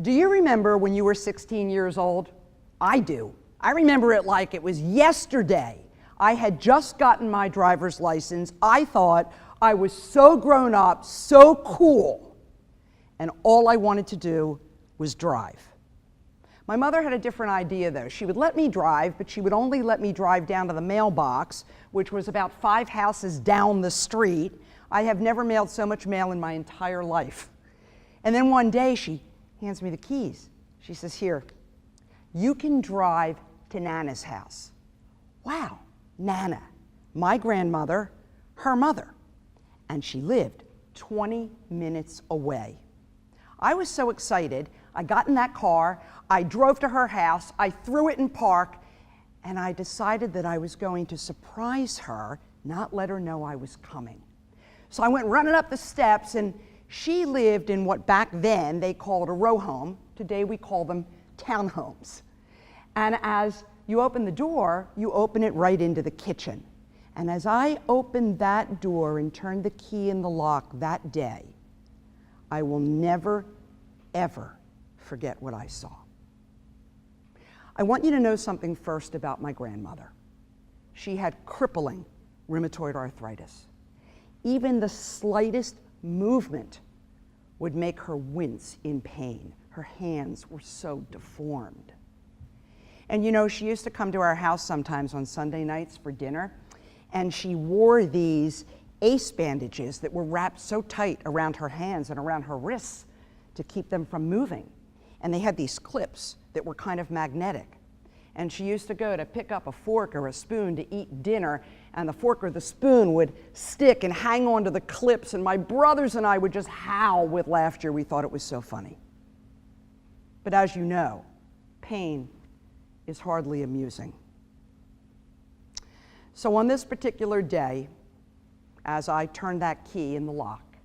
Do you remember when you were 16 years old? I do. I remember it like it was yesterday. I had just gotten my driver's license. I thought I was so grown up, so cool, and all I wanted to do was drive. My mother had a different idea though. She would let me drive, but she would only let me drive down to the mailbox, which was about 5 houses down the street. I have never mailed so much mail in my entire life. And then one day she hands me the keys. She says, "Here, you can drive to Nana's house." Wow, Nana, my grandmother, her mother. And she lived 20 minutes away. I was so excited. I got in that car, I drove to her house, I threw it in park, and I decided that I was going to surprise her, not let her know I was coming. So I went running up the steps, and she lived in what back then they called a row home. Today we call them townhomes. And as you open the door, you open it right into the kitchen. And as I opened that door and turned the key in the lock that day, I will never, ever forget what I saw. I want you to know something first about my grandmother. She had crippling rheumatoid arthritis. Even the slightest movement would make her wince in pain. Her hands were so deformed. And you know, she used to come to our house sometimes on Sunday nights for dinner, and she wore these ace bandages that were wrapped so tight around her hands and around her wrists to keep them from moving. And they had these clips that were kind of magnetic. And she used to go to pick up a fork or a spoon to eat dinner, and the fork or the spoon would stick and hang onto the clips, and my brothers and I would just howl with laughter. We thought it was so funny. But as you know, pain is hardly amusing. So on this particular day, as I turned that key in the lock,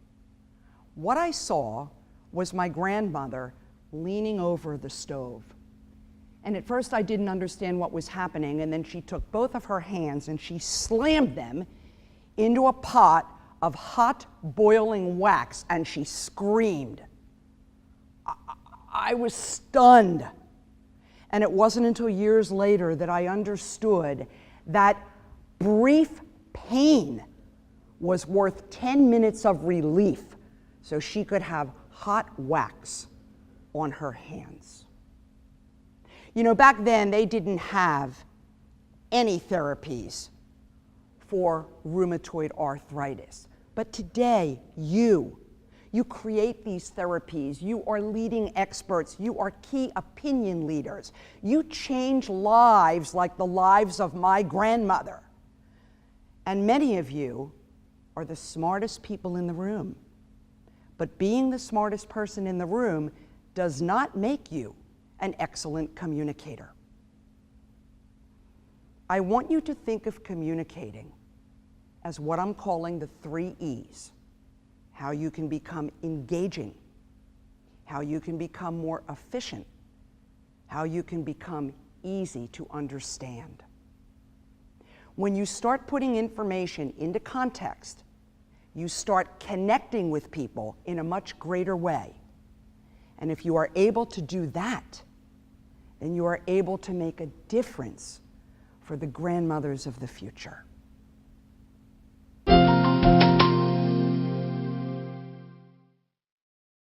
what I saw was my grandmother leaning over the stove. And at first I didn't understand what was happening, and then she took both of her hands and she slammed them into a pot of hot boiling wax, and she screamed. I was stunned. And it wasn't until years later that I understood that brief pain was worth 10 minutes of relief so she could have hot wax on her hands. You know, back then they didn't have any therapies for rheumatoid arthritis. But today, you create these therapies. You are leading experts. You are key opinion leaders. You change lives like the lives of my grandmother. And many of you are the smartest people in the room. But being the smartest person in the room does not make you an excellent communicator. I want you to think of communicating as what I'm calling the 3 E's. How you can become engaging, how you can become more efficient, how you can become easy to understand. When you start putting information into context, you start connecting with people in a much greater way. And if you are able to do that, then you are able to make a difference for the grandmothers of the future.